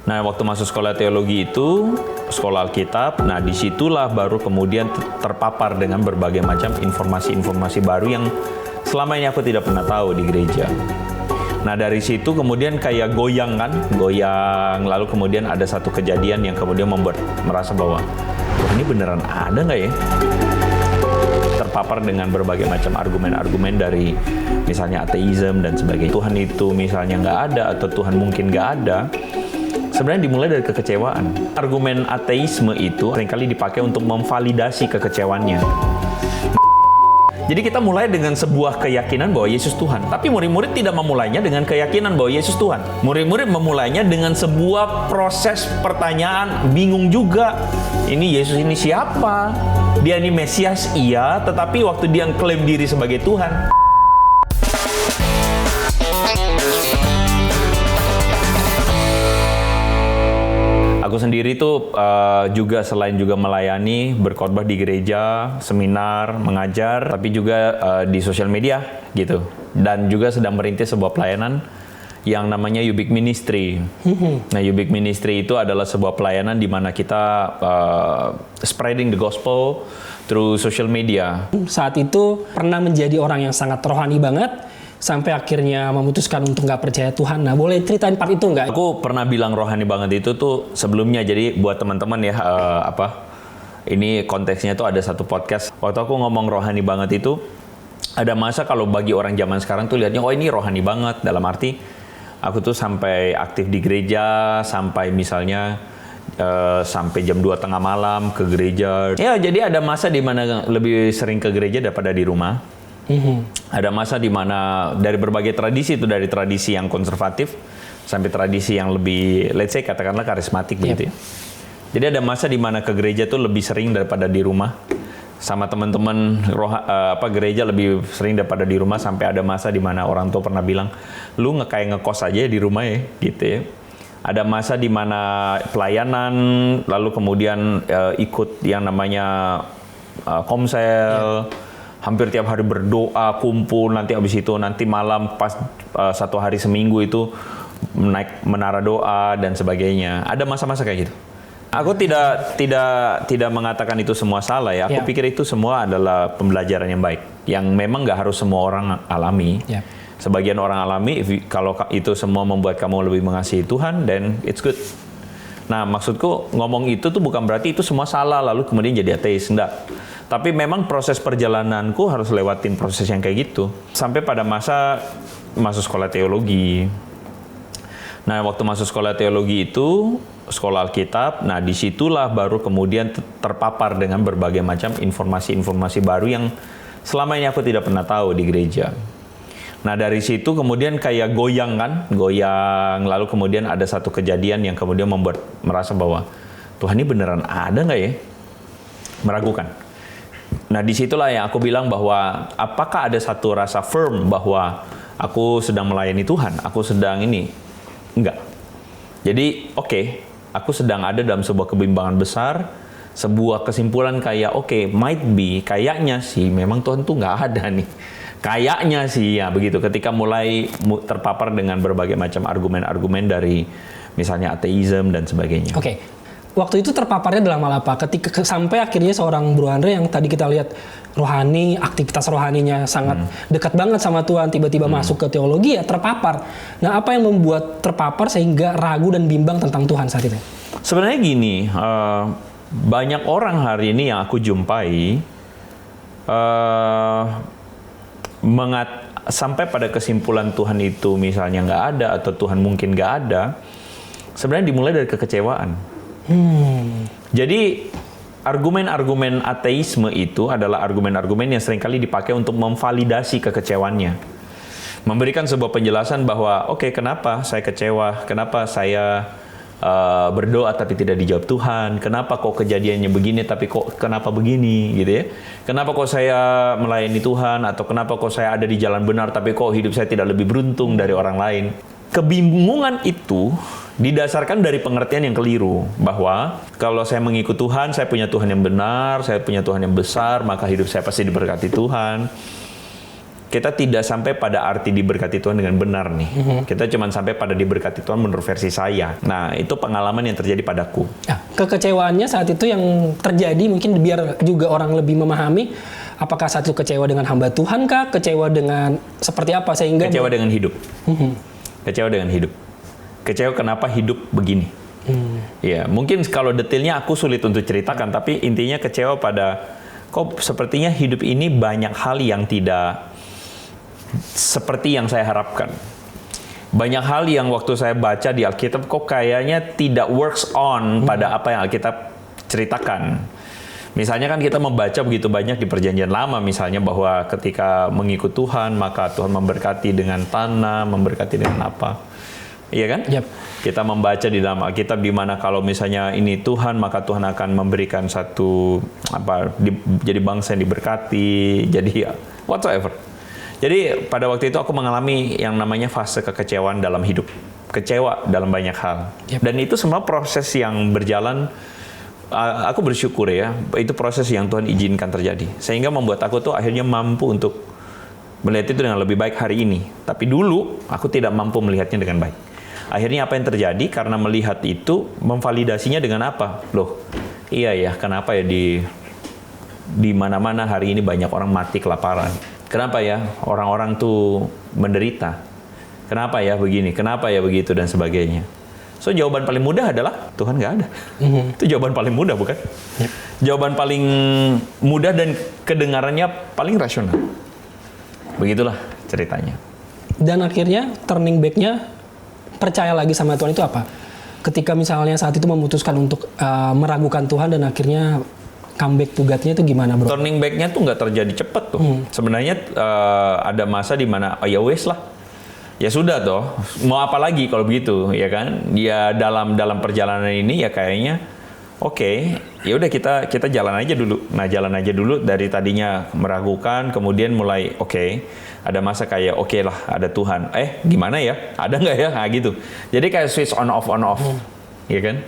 Nah, waktu masuk sekolah teologi itu, sekolah Alkitab, nah disitulah baru kemudian terpapar dengan berbagai macam informasi-informasi baru yang selama ini aku tidak pernah tahu di gereja. Nah, dari situ kemudian kayak goyang, lalu kemudian ada satu kejadian yang kemudian membuat merasa bahwa, wah, ini beneran ada nggak ya? Terpapar dengan berbagai macam argumen-argumen dari misalnya ateisme dan sebagainya. Tuhan itu misalnya nggak ada atau Tuhan mungkin nggak ada. Sebenarnya dimulai dari kekecewaan. Argumen ateisme itu seringkali dipakai untuk memvalidasi kekecewaannya. Jadi kita mulai dengan sebuah keyakinan bahwa Yesus Tuhan. Tapi murid-murid tidak memulainya dengan keyakinan bahwa Yesus Tuhan. Murid-murid memulainya dengan sebuah proses pertanyaan, bingung juga. Ini Yesus ini siapa? Dia ini Mesias, iya. Tetapi waktu dia klaim diri sebagai Tuhan, aku sendiri tuh juga selain juga melayani, berkhotbah di gereja, seminar, mengajar, tapi juga di sosial media gitu. Dan juga sedang merintis sebuah pelayanan yang namanya Ubik Ministry. Nah, Ubik Ministry itu adalah sebuah pelayanan di mana kita spreading the gospel through social media. Saat itu pernah menjadi orang yang sangat rohani banget, sampai akhirnya memutuskan untuk nggak percaya Tuhan. Nah, boleh ceritain part itu nggak? Aku pernah bilang rohani banget itu tuh sebelumnya. Jadi buat teman-teman ya, ini konteksnya tuh ada satu podcast. Waktu aku ngomong rohani banget itu, ada masa kalau bagi orang zaman sekarang tuh lihatnya, oh ini rohani banget. Dalam arti, aku tuh sampai aktif di gereja, sampai misalnya sampai jam 2 tengah malam ke gereja. Ya, jadi ada masa di mana lebih sering ke gereja daripada di rumah. Ada masa di mana dari berbagai tradisi itu, dari tradisi yang konservatif sampai tradisi yang lebih, let's say katakanlah karismatik begitu ya. Jadi ada masa di mana ke gereja tuh lebih sering daripada di rumah. Sama teman-teman gereja lebih sering daripada di rumah, sampai ada masa di mana orang tua pernah bilang, lu kayak ngekos aja di rumah ya, gitu ya. Ada masa di mana pelayanan, lalu kemudian ikut yang namanya komsel. Hampir tiap hari berdoa, kumpul, nanti habis itu nanti malam pas satu hari seminggu itu naik menara doa dan sebagainya. Ada masa-masa kayak gitu. Aku tidak mengatakan itu semua salah ya. Aku pikir itu semua adalah pembelajaran yang baik, yang memang nggak harus semua orang alami. Sebagian orang alami, kalau itu semua membuat kamu lebih mengasihi Tuhan, then it's good. Nah, maksudku ngomong itu tuh bukan berarti itu semua salah lalu kemudian jadi ateis, enggak. Tapi memang proses perjalananku harus lewatin proses yang kayak gitu. Sampai pada masa masuk sekolah teologi. Nah, waktu masuk sekolah teologi itu, sekolah Alkitab, nah disitulah baru kemudian terpapar dengan berbagai macam informasi-informasi baru yang selama ini aku tidak pernah tahu di gereja. Nah, dari situ kemudian kayak goyang, lalu kemudian ada satu kejadian yang kemudian membuat merasa bahwa, Tuhan ini beneran ada nggak ya? Meragukan. Nah, disitulah yang aku bilang bahwa apakah ada satu rasa firm bahwa aku sedang melayani Tuhan, aku sedang ini? Enggak. Jadi, aku sedang ada dalam sebuah kebimbangan besar, sebuah kesimpulan kayak, might be, kayaknya sih, memang Tuhan tuh nggak ada nih. Kayaknya sih, ya begitu. Ketika mulai terpapar dengan berbagai macam argumen-argumen dari misalnya ateisme dan sebagainya. Waktu itu terpaparnya dalam hal apa? Ketika sampai akhirnya seorang Bro Andre yang tadi kita lihat rohani, aktivitas rohaninya sangat dekat banget sama Tuhan, tiba-tiba masuk ke teologi, ya terpapar. Nah, apa yang membuat terpapar sehingga ragu dan bimbang tentang Tuhan saat itu? Sebenarnya gini, banyak orang hari ini yang aku jumpai sampai pada kesimpulan Tuhan itu misalnya nggak ada atau Tuhan mungkin nggak ada, sebenarnya dimulai dari kekecewaan. Jadi argumen-argumen ateisme itu adalah argumen-argumen yang seringkali dipakai untuk memvalidasi kekecewaannya. Memberikan sebuah penjelasan bahwa, kenapa saya kecewa, kenapa saya berdoa tapi tidak dijawab Tuhan, kenapa kok kejadiannya begini tapi kok kenapa begini gitu ya. Kenapa kok saya melayani Tuhan, atau kenapa kok saya ada di jalan benar tapi kok hidup saya tidak lebih beruntung dari orang lain. Kebingungan itu didasarkan dari pengertian yang keliru, bahwa kalau saya mengikut Tuhan, saya punya Tuhan yang benar, saya punya Tuhan yang besar, maka hidup saya pasti diberkati Tuhan. kita tidak sampai pada arti diberkati Tuhan dengan benar nih. Kita cuma sampai pada diberkati Tuhan menurut versi saya. Nah, itu pengalaman yang terjadi padaku. Nah, kekecewaannya saat itu yang terjadi mungkin biar juga orang lebih memahami, apakah saat itu kecewa dengan hamba Tuhan kah? Kecewa dengan seperti apa sehingga Kecewa dengan hidup. Kecewa dengan hidup. Kecewa kenapa hidup begini. Ya, mungkin kalau detailnya aku sulit untuk ceritakan, tapi intinya kecewa pada kok sepertinya hidup ini banyak hal yang tidak seperti yang saya harapkan. Banyak hal yang waktu saya baca di Alkitab kok kayaknya tidak works on pada apa yang Alkitab ceritakan. Misalnya kan kita membaca begitu banyak di Perjanjian Lama misalnya bahwa ketika mengikut Tuhan maka Tuhan memberkati dengan tanah, memberkati dengan apa. Iya kan? Yep. Kita membaca di dalam Alkitab di mana kalau misalnya ini Tuhan maka Tuhan akan memberikan satu jadi bangsa yang diberkati, jadi whatsoever. Jadi pada waktu itu aku mengalami yang namanya fase kekecewaan dalam hidup. Kecewa dalam banyak hal. Yep. Dan itu semua proses yang berjalan, aku bersyukur ya, itu proses yang Tuhan izinkan terjadi. Sehingga membuat aku tuh akhirnya mampu untuk melihat itu dengan lebih baik hari ini. Tapi dulu aku tidak mampu melihatnya dengan baik. Akhirnya apa yang terjadi karena melihat itu, memvalidasinya dengan apa? Loh, iya ya, kenapa ya di mana-mana hari ini banyak orang mati kelaparan? Kenapa ya orang-orang tuh menderita? Kenapa ya begini? Kenapa ya begitu? Dan sebagainya. So, jawaban paling mudah adalah Tuhan nggak ada. Itu jawaban paling mudah, bukan? Yep. Jawaban paling mudah dan kedengarannya paling rasional. Begitulah ceritanya. Dan akhirnya turning back-nya percaya lagi sama Tuhan itu apa? Ketika misalnya saat itu memutuskan untuk meragukan Tuhan dan akhirnya comeback to God-nya itu gimana, bro? Turning back-nya tuh nggak terjadi cepet tuh. Sebenarnya ada masa di mana ya wes lah. Ya sudah toh, mau apa lagi kalau begitu, ya kan? Ya dalam perjalanan ini ya kayaknya oke, ya udah kita jalan aja dulu. Nah, jalan aja dulu dari tadinya meragukan, kemudian mulai ada masa kayak oke lah, ada Tuhan. Gimana ya? Ada nggak ya? Nah, gitu. Jadi kayak switch on off, ya kan?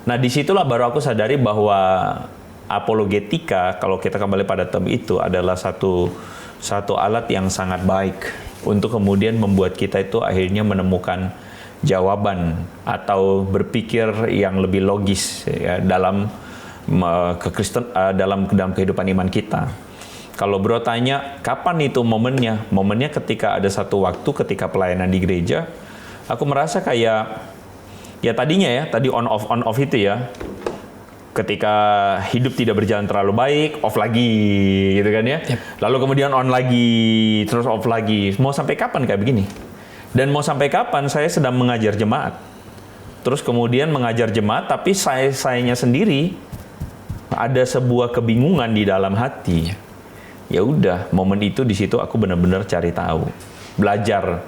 Nah, disitulah baru aku sadari bahwa apologetika, kalau kita kembali pada term itu, adalah satu alat yang sangat baik untuk kemudian membuat kita itu akhirnya menemukan jawaban atau berpikir yang lebih logis ya, dalam dalam kehidupan iman kita. Kalau bro tanya kapan itu momennya? Momennya ketika ada satu waktu ketika pelayanan di gereja, aku merasa kayak ya tadi on off itu ya. Ketika hidup tidak berjalan terlalu baik, off lagi gitu kan ya. Yep. Lalu kemudian on lagi, terus off lagi. Mau sampai kapan kayak begini? Dan mau sampai kapan saya sedang mengajar jemaat. Terus kemudian mengajar jemaat, tapi sayanya sendiri ada sebuah kebingungan di dalam hati. Ya udah, momen itu di situ aku benar-benar cari tahu, belajar.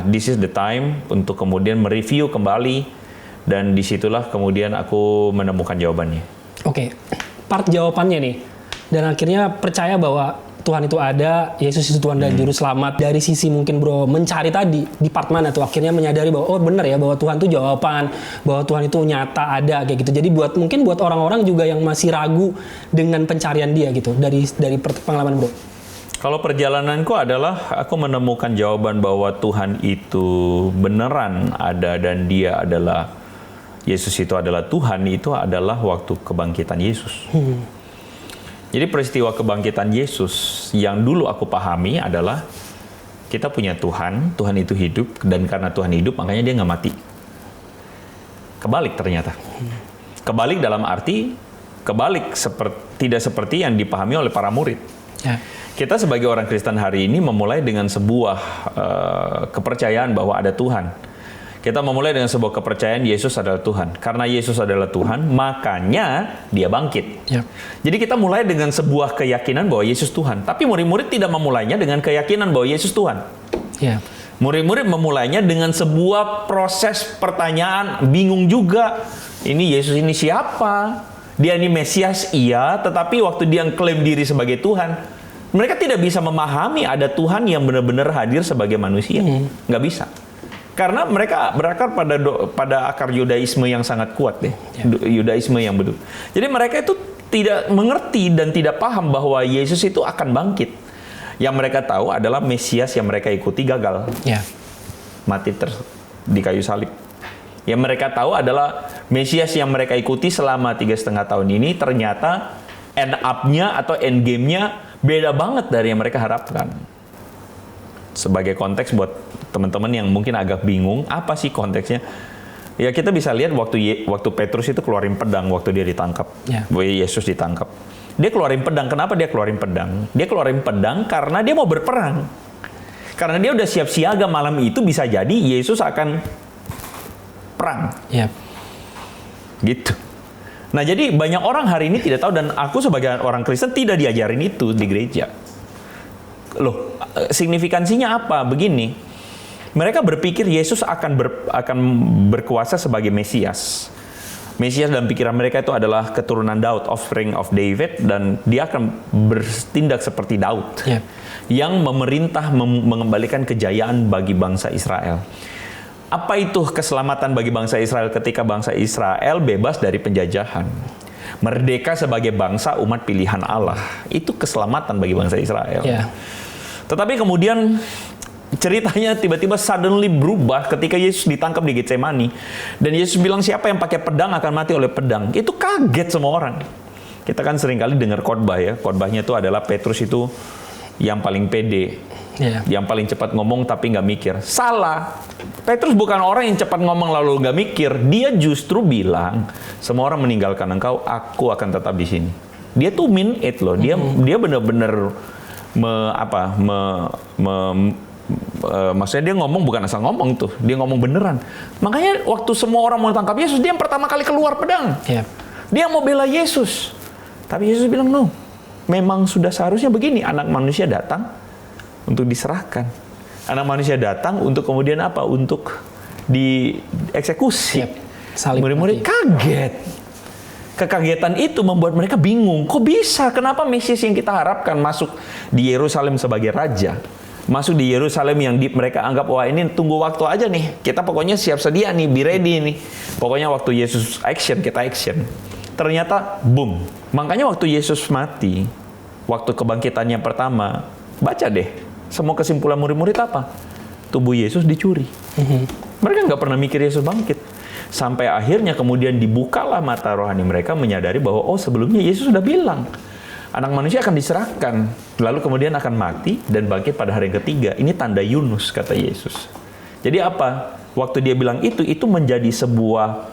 This is the time untuk kemudian mereview kembali. Dan disitulah kemudian aku menemukan jawabannya. Part jawabannya nih. Dan akhirnya percaya bahwa Tuhan itu ada, Yesus itu Tuhan dan Juru Selamat. Dari sisi mungkin bro mencari tadi, di part mana tuh akhirnya menyadari bahwa benar ya, bahwa Tuhan itu jawaban, bahwa Tuhan itu nyata ada kayak gitu. Jadi mungkin buat orang-orang juga yang masih ragu dengan pencarian dia gitu, dari pengalaman bro. Kalau perjalananku adalah aku menemukan jawaban bahwa Tuhan itu beneran ada dan dia adalah Yesus itu adalah Tuhan, itu adalah waktu kebangkitan Yesus. Jadi peristiwa kebangkitan Yesus yang dulu aku pahami adalah kita punya Tuhan itu hidup, dan karena Tuhan hidup makanya dia nggak mati. Kebalik ternyata. Kebalik dalam arti, tidak seperti yang dipahami oleh para murid. Ya. Kita sebagai orang Kristen hari ini memulai dengan sebuah kepercayaan bahwa ada Tuhan. Kita memulai dengan sebuah kepercayaan Yesus adalah Tuhan. Karena Yesus adalah Tuhan, makanya dia bangkit. Yep. Jadi kita mulai dengan sebuah keyakinan bahwa Yesus Tuhan. Tapi murid-murid tidak memulainya dengan keyakinan bahwa Yesus Tuhan. Yep. Murid-murid memulainya dengan sebuah proses pertanyaan, bingung juga. Ini Yesus ini siapa? Dia ini Mesias? Iya, tetapi waktu dia klaim diri sebagai Tuhan, mereka tidak bisa memahami ada Tuhan yang benar-benar hadir sebagai manusia. Nggak bisa. Karena mereka berakar pada akar Yudaisme yang sangat kuat deh. Yudaisme yang betul. Jadi mereka itu tidak mengerti dan tidak paham bahwa Yesus itu akan bangkit. Yang mereka tahu adalah Mesias yang mereka ikuti gagal. Ya. Mati di kayu salib. Yang mereka tahu adalah Mesias yang mereka ikuti selama 3,5 tahun ini ternyata end up-nya atau end game-nya beda banget dari yang mereka harapkan. Sebagai konteks buat teman-teman yang mungkin agak bingung, apa sih konteksnya? Ya kita bisa lihat waktu Petrus itu keluarin pedang waktu dia ditangkap. Ya. Yesus ditangkap. Dia keluarin pedang. Kenapa dia keluarin pedang? Dia keluarin pedang karena dia mau berperang. Karena dia udah siap siaga malam itu bisa jadi Yesus akan perang. Ya. Gitu. Nah, jadi banyak orang hari ini tidak tahu, dan aku sebagai orang Kristen tidak diajarin itu di gereja. Loh, signifikansinya apa? Begini, mereka berpikir Yesus akan berkuasa sebagai Mesias. Mesias dalam pikiran mereka itu adalah keturunan Daud, offspring of David, dan dia akan bertindak seperti Daud. Ya. Yang memerintah mengembalikan kejayaan bagi bangsa Israel. Apa itu keselamatan bagi bangsa Israel ketika bangsa Israel bebas dari penjajahan? Merdeka sebagai bangsa umat pilihan Allah. Itu keselamatan bagi bangsa Israel. Ya. Tetapi kemudian ceritanya tiba-tiba suddenly berubah ketika Yesus ditangkap di Getsemani. Dan Yesus bilang siapa yang pakai pedang akan mati oleh pedang. Itu kaget semua orang. Kita kan seringkali dengar khotbah ya. Khotbahnya itu adalah Petrus itu yang paling pede. Ya. Yang paling cepat ngomong tapi nggak mikir. Salah. Petrus bukan orang yang cepat ngomong lalu nggak mikir. Dia justru bilang, semua orang meninggalkan engkau, aku akan tetap di sini. Dia tuh mean it loh. Dia benar-benar maksudnya dia ngomong bukan asal ngomong tuh. Dia ngomong beneran. Makanya waktu semua orang mau tangkap Yesus, dia yang pertama kali keluar pedang. Ya. Dia mau bela Yesus. Tapi Yesus bilang, no. Memang sudah seharusnya begini. Anak manusia datang untuk diserahkan. Anak manusia datang untuk kemudian apa? Untuk dieksekusi. Yep. Salib Murid-murid mati. kaget. Kekagetan itu membuat mereka bingung. Kok bisa? Kenapa Mesias yang kita harapkan masuk di Yerusalem sebagai raja? Masuk di Yerusalem yang mereka anggap, wah ini tunggu waktu aja nih. Kita pokoknya siap sedia nih, be ready nih. Pokoknya waktu Yesus action, kita action. Ternyata boom. Makanya waktu Yesus mati, waktu kebangkitannya pertama, baca deh. Semua kesimpulan murid-murid apa? Tubuh Yesus dicuri. Mereka nggak pernah mikir Yesus bangkit. Sampai akhirnya kemudian dibukalah mata rohani mereka menyadari bahwa, oh sebelumnya Yesus sudah bilang, anak manusia akan diserahkan, lalu kemudian akan mati dan bangkit pada hari yang ketiga. Ini tanda Yunus, kata Yesus. Jadi apa? Waktu dia bilang itu menjadi sebuah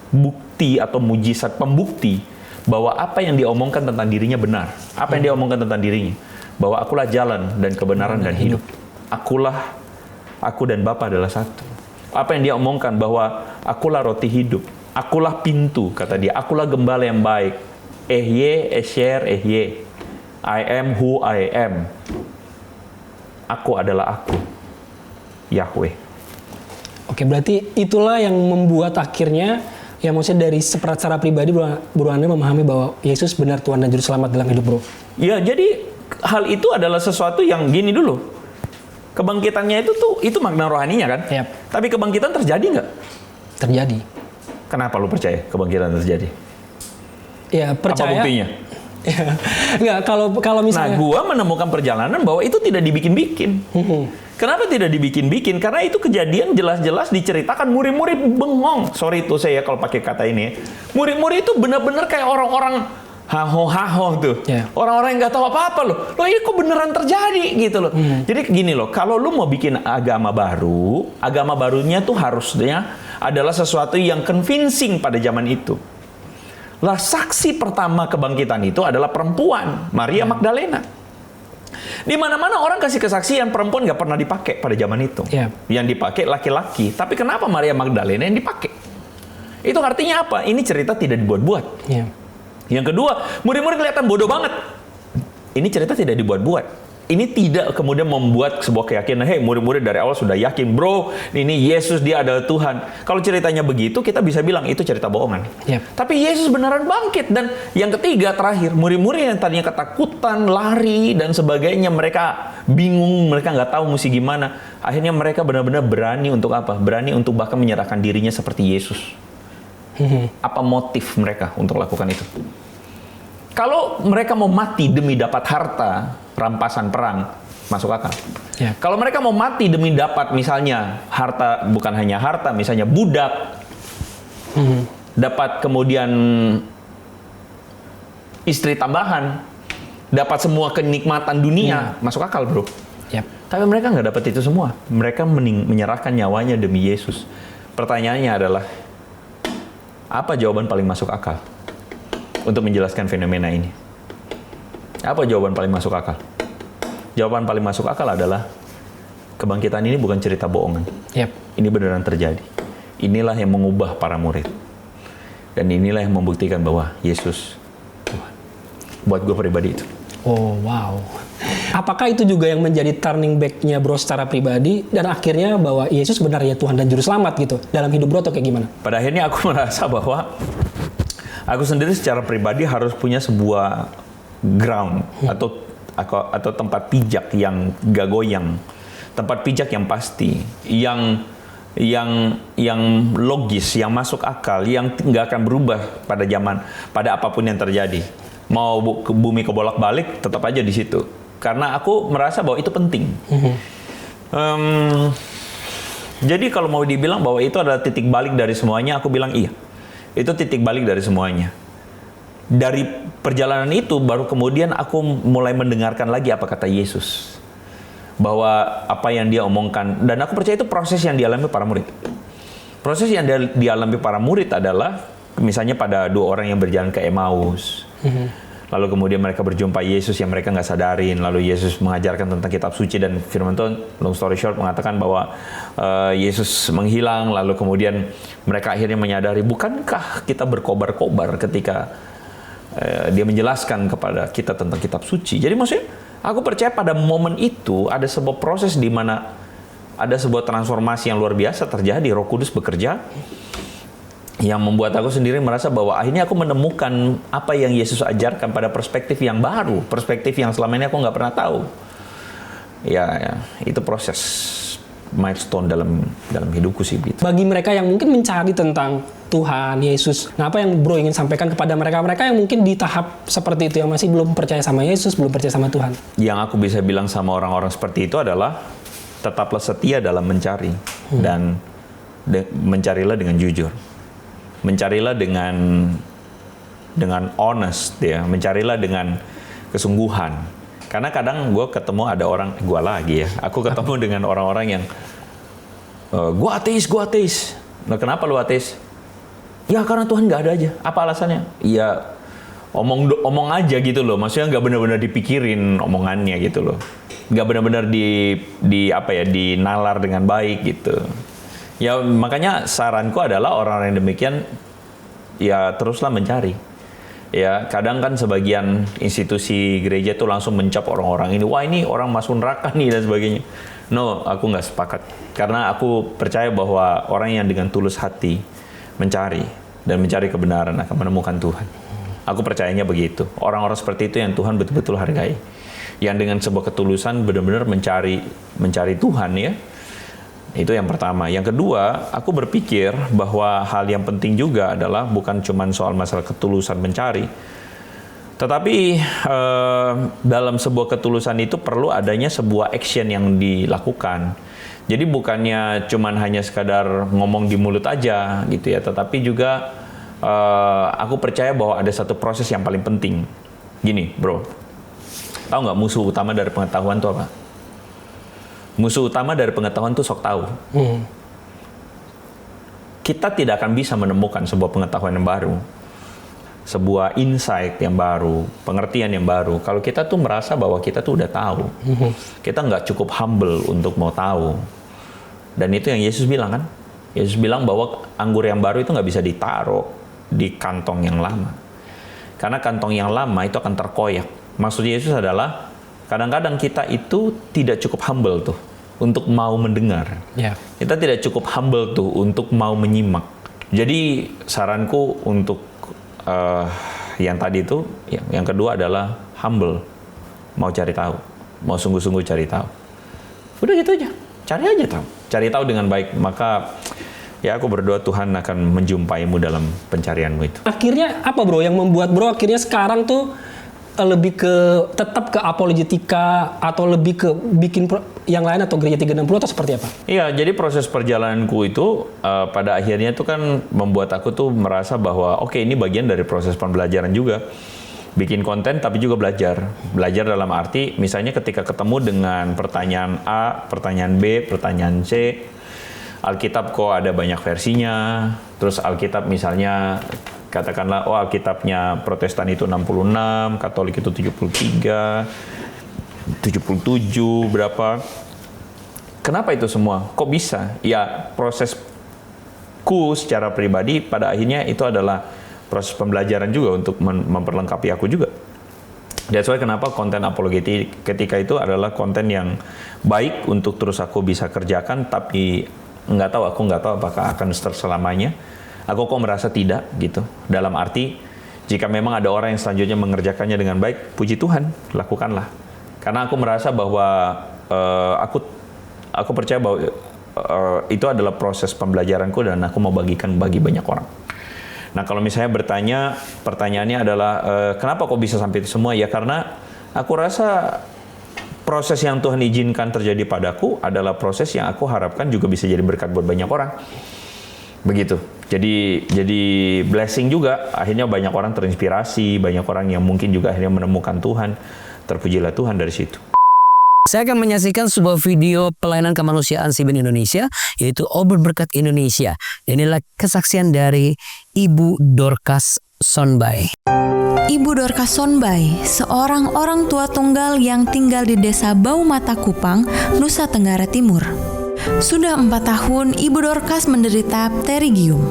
bukti atau mujizat pembukti bahwa apa yang dia omongkan tentang dirinya benar. Apa yang dia omongkan tentang dirinya? Bahwa akulah jalan dan kebenaran dan hidup. Aku dan Bapa adalah satu. Apa yang dia omongkan? Bahwa akulah roti hidup. Akulah pintu, kata dia. Akulah gembala yang baik. Ehye, esher, ehye. I am who I am. Aku adalah aku. Yahweh. Oke, berarti itulah yang membuat akhirnya, ya maksudnya dari secara pribadi Bro Andre memahami bahwa Yesus benar Tuhan dan Juru Selamat dalam hidup Bro. Ya, jadi hal itu adalah sesuatu yang gini dulu. Kebangkitannya itu makna rohaninya kan? Yap. Tapi kebangkitan terjadi nggak? Terjadi. Kenapa lu percaya kebangkitan terjadi? Ya, percaya. Apa buktinya? Ya, enggak, kalau misalnya. Nah, gua menemukan perjalanan bahwa itu tidak dibikin-bikin. Kenapa tidak dibikin-bikin? Karena itu kejadian jelas-jelas diceritakan, murid-murid bengong. Sorry tuh saya kalau pakai kata ini. Murid-murid itu benar-benar kayak orang-orang haho-haho tuh. Yeah. Orang-orang yang nggak tahu apa-apa loh. Loh ini kok beneran terjadi gitu loh. Jadi gini loh, kalau lu mau bikin agama barunya tuh harusnya adalah sesuatu yang convincing pada zaman itu. Lah saksi pertama kebangkitan itu adalah perempuan, Maria Magdalena. Di mana-mana orang kasih kesaksian perempuan nggak pernah dipakai pada zaman itu. Yeah. Yang dipakai laki-laki. Tapi kenapa Maria Magdalena yang dipakai? Itu artinya apa? Ini cerita tidak dibuat-buat. Yeah. Yang kedua, murid-murid kelihatan bodoh banget. Ini cerita tidak dibuat-buat. Ini tidak kemudian membuat sebuah keyakinan, hey murid-murid dari awal sudah yakin, bro, ini Yesus dia adalah Tuhan. Kalau ceritanya begitu, kita bisa bilang itu cerita bohongan. Yep. Tapi Yesus beneran bangkit. Dan yang ketiga, terakhir, murid-murid yang tadinya ketakutan, lari, dan sebagainya, mereka bingung, mereka nggak tahu mesti gimana. Akhirnya mereka benar-benar berani untuk apa? Berani untuk bahkan menyerahkan dirinya seperti Yesus. Apa motif mereka untuk lakukan itu? Kalau mereka mau mati demi dapat harta, rampasan perang, masuk akal. Ya. Kalau mereka mau mati demi dapat misalnya harta, bukan hanya harta, misalnya budak, dapat kemudian istri tambahan, dapat semua kenikmatan dunia, masuk akal bro. Yap. Tapi mereka nggak dapat itu semua. Mereka menyerahkan nyawanya demi Yesus. Pertanyaannya adalah, apa jawaban paling masuk akal untuk menjelaskan fenomena ini? Apa jawaban paling masuk akal? Jawaban paling masuk akal adalah, kebangkitan ini bukan cerita bohongan. Yap. Ini beneran terjadi. Inilah yang mengubah para murid. Dan inilah yang membuktikan bahwa Yesus Tuhan. Buat gue pribadi itu. Oh, wow. Apakah itu juga yang menjadi turning back-nya bro secara pribadi dan akhirnya bahwa Yesus benarnya Tuhan dan Juru Selamat gitu dalam hidup bro atau kayak gimana? Pada akhirnya aku merasa bahwa aku sendiri secara pribadi harus punya sebuah ground atau tempat pijak yang gak goyang, tempat pijak yang pasti, yang logis, yang masuk akal, yang nggak akan berubah pada apapun yang terjadi. Mau bumi kebolak-balik, tetap aja di situ. Karena aku merasa bahwa itu penting. Jadi kalau mau dibilang bahwa itu adalah titik balik dari semuanya, aku bilang iya. Itu titik balik dari semuanya. Dari perjalanan itu, baru kemudian aku mulai mendengarkan lagi apa kata Yesus. Bahwa apa yang dia omongkan. Dan aku percaya itu proses yang dialami para murid. Proses yang dialami para murid adalah, misalnya pada 2 orang yang berjalan ke Emmaus. Lalu kemudian mereka berjumpa Yesus yang mereka nggak sadarin. Lalu Yesus mengajarkan tentang kitab suci dan firman Tuhan, long story short, mengatakan bahwa Yesus menghilang. Lalu kemudian mereka akhirnya menyadari, bukankah kita berkobar-kobar ketika dia menjelaskan kepada kita tentang kitab suci. Jadi maksudnya, aku percaya pada momen itu ada sebuah proses di mana ada sebuah transformasi yang luar biasa terjadi. Roh Kudus bekerja, yang membuat aku sendiri merasa bahwa akhirnya aku menemukan apa yang Yesus ajarkan pada perspektif yang baru, perspektif yang selama ini aku nggak pernah tahu. Ya, itu proses milestone dalam hidupku sih gitu. Bagi mereka yang mungkin mencari tentang Tuhan, Yesus, nah apa yang bro ingin sampaikan kepada mereka yang mungkin di tahap seperti itu, yang masih belum percaya sama Yesus, belum percaya sama Tuhan? Yang aku bisa bilang sama orang-orang seperti itu adalah, tetaplah setia dalam mencari, dan mencarilah dengan jujur. Mencarilah dengan honest, ya. Mencarilah dengan kesungguhan. Karena kadang gue ketemu ada orang, aku ketemu dengan orang-orang yang gue ateis. Nah, kenapa lu ateis? Ya karena Tuhan nggak ada aja. Apa alasannya? Ya omong aja gitu loh. Maksudnya nggak benar-benar dipikirin omongannya gitu loh. Nggak benar-benar dinalar dengan baik gitu. Ya makanya saranku adalah orang-orang yang demikian, ya teruslah mencari. Ya kadang kan sebagian institusi gereja tuh langsung mencap orang-orang ini, wah ini orang masuk neraka nih dan sebagainya. No, aku nggak sepakat. Karena aku percaya bahwa orang yang dengan tulus hati mencari dan mencari kebenaran akan menemukan Tuhan. Aku percayanya begitu. Orang-orang seperti itu yang Tuhan betul-betul hargai. Yang dengan sebuah ketulusan benar-benar mencari Tuhan, ya. Itu yang pertama. Yang kedua, aku berpikir bahwa hal yang penting juga adalah bukan cuma soal masalah ketulusan mencari, tetapi dalam sebuah ketulusan itu perlu adanya sebuah action yang dilakukan. Jadi bukannya cuma hanya sekadar ngomong di mulut aja gitu ya, tetapi juga aku percaya bahwa ada satu proses yang paling penting. Gini bro, tahu nggak musuh utama dari pengetahuan itu apa? Musuh utama dari pengetahuan itu sok tahu. Kita tidak akan bisa menemukan sebuah pengetahuan yang baru, sebuah insight yang baru, pengertian yang baru, kalau kita tuh merasa bahwa kita tuh udah tahu. Kita nggak cukup humble untuk mau tahu. Dan itu yang Yesus bilang kan. Yesus bilang bahwa anggur yang baru itu nggak bisa ditaruh di kantong yang lama. Karena kantong yang lama itu akan terkoyak. Maksud Yesus adalah, kadang-kadang kita itu tidak cukup humble tuh untuk mau mendengar. Yeah. Kita tidak cukup humble tuh untuk mau menyimak. Jadi saranku untuk yang tadi itu, yang kedua adalah humble, mau cari tahu, mau sungguh-sungguh cari tahu. Udah gitu aja, cari tahu dengan baik. Maka ya aku berdoa Tuhan akan menjumpaimu dalam pencarianmu itu. Akhirnya apa bro yang membuat bro akhirnya sekarang tuh lebih ke tetap ke apologetika atau lebih ke bikin yang lain atau gereja 360 atau seperti apa? Iya, jadi proses perjalananku itu pada akhirnya itu kan membuat aku tuh merasa bahwa oke, ini bagian dari proses pembelajaran juga. Bikin konten tapi juga belajar. Belajar dalam arti misalnya ketika ketemu dengan pertanyaan A, pertanyaan B, pertanyaan C, Alkitab kok ada banyak versinya. Terus Alkitab misalnya katakanlah Alkitabnya Protestan itu 66, Katolik itu 73, 77 berapa. Kenapa itu semua? Kok bisa? Ya, prosesku secara pribadi pada akhirnya itu adalah proses pembelajaran juga untuk memperlengkapi aku juga. That's why kenapa konten apologetik ketika itu adalah konten yang baik untuk terus aku bisa kerjakan, tapi aku nggak tahu apakah akan selamanya. Aku kok merasa tidak gitu. Dalam arti jika memang ada orang yang selanjutnya mengerjakannya dengan baik, puji Tuhan, lakukanlah. Karena aku merasa bahwa aku percaya bahwa itu adalah proses pembelajaranku dan aku mau bagikan bagi banyak orang. Nah, kalau misalnya pertanyaannya adalah kenapa kok bisa sampai itu semua? Ya karena aku rasa proses yang Tuhan izinkan terjadi padaku adalah proses yang aku harapkan juga bisa jadi berkat buat banyak orang. Begitu. Jadi blessing juga. Akhirnya banyak orang terinspirasi, banyak orang yang mungkin juga akhirnya menemukan Tuhan. Terpujilah Tuhan dari situ. Saya akan menyaksikan sebuah video pelayanan kemanusiaan Sibin Indonesia, yaitu Ober Berkat Indonesia. Inilah kesaksian dari Ibu Dorcas Sonbai. Ibu Dorcas Sonbai, seorang orang tua tunggal yang tinggal di desa Baumata Kupang, Nusa Tenggara Timur. Sudah 4 tahun Ibu Dorcas menderita pterygium,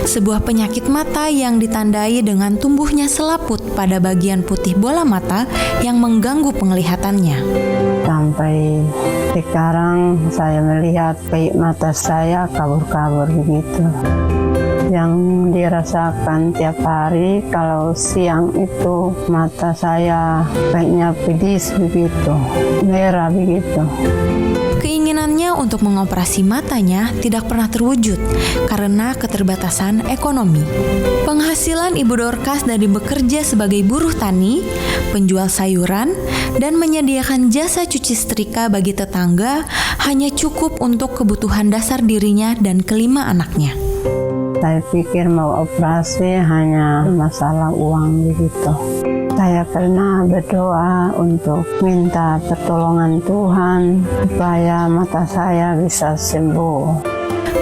sebuah penyakit mata yang ditandai dengan tumbuhnya selaput pada bagian putih bola mata yang mengganggu penglihatannya. Sampai sekarang saya melihat kayak mata saya kabur-kabur begitu. Yang dirasakan tiap hari kalau siang itu mata saya kayaknya pedis begitu, merah begitu. Keinginannya untuk mengoperasi matanya tidak pernah terwujud karena keterbatasan ekonomi. Penghasilan Ibu Dorcas dari bekerja sebagai buruh tani, penjual sayuran, dan menyediakan jasa cuci setrika bagi tetangga hanya cukup untuk kebutuhan dasar dirinya dan kelima anaknya. Saya pikir mau operasi hanya masalah uang begitu. Saya pernah berdoa untuk minta pertolongan Tuhan supaya mata saya bisa sembuh.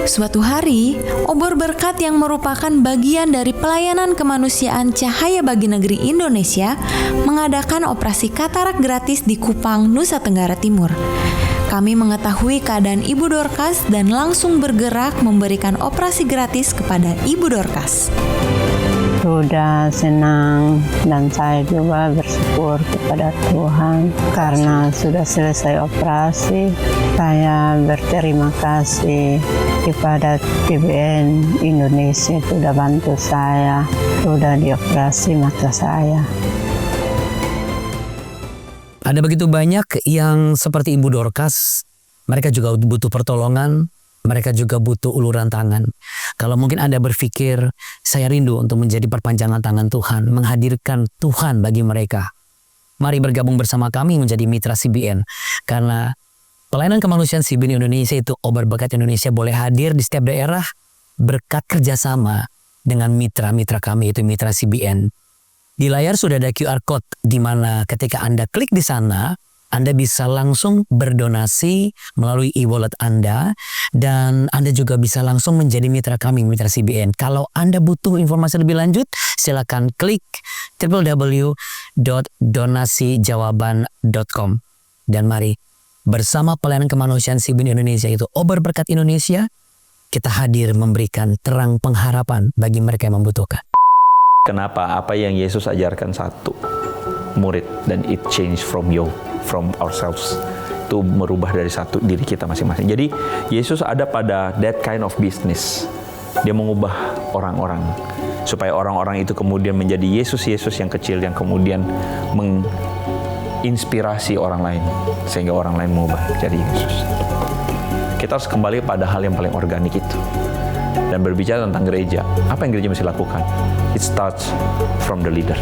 Suatu hari, Obor Berkat yang merupakan bagian dari pelayanan kemanusiaan Cahaya Bagi Negeri Indonesia mengadakan operasi katarak gratis di Kupang, Nusa Tenggara Timur. Kami mengetahui keadaan Ibu Dorcas dan langsung bergerak memberikan operasi gratis kepada Ibu Dorcas. Sudah senang dan saya juga bersyukur kepada Tuhan karena sudah selesai operasi. Saya berterima kasih kepada TBN Indonesia sudah bantu saya, sudah dioperasi mata saya. Ada begitu banyak yang seperti Ibu Dorcas, mereka juga butuh pertolongan, mereka juga butuh uluran tangan. Kalau mungkin Anda berpikir, saya rindu untuk menjadi perpanjangan tangan Tuhan, menghadirkan Tuhan bagi mereka. Mari bergabung bersama kami menjadi mitra CBN. Karena pelayanan kemanusiaan CBN Indonesia itu Ober Berkat Indonesia boleh hadir di setiap daerah berkat kerjasama dengan mitra-mitra kami, yaitu mitra CBN. Di layar sudah ada QR Code, di mana ketika Anda klik di sana, Anda bisa langsung berdonasi melalui e-wallet Anda, dan Anda juga bisa langsung menjadi mitra kami, mitra CBN. Kalau Anda butuh informasi lebih lanjut, silakan klik www.donasijawaban.com. Dan mari, bersama pelayanan kemanusiaan CBN Indonesia itu Ober Berkat Indonesia, kita hadir memberikan terang pengharapan bagi mereka yang membutuhkan. Kenapa? Apa yang Yesus ajarkan satu murid, dan it change from ourselves, itu merubah dari satu diri kita masing-masing. Jadi Yesus ada pada that kind of business. Dia mengubah orang-orang supaya orang-orang itu kemudian menjadi Yesus-Yesus yang kecil yang kemudian menginspirasi orang lain sehingga orang lain mengubah jadi Yesus. Kita harus kembali pada hal yang paling organik itu. Dan berbicara tentang gereja, apa yang gereja mesti lakukan? It starts from the leader.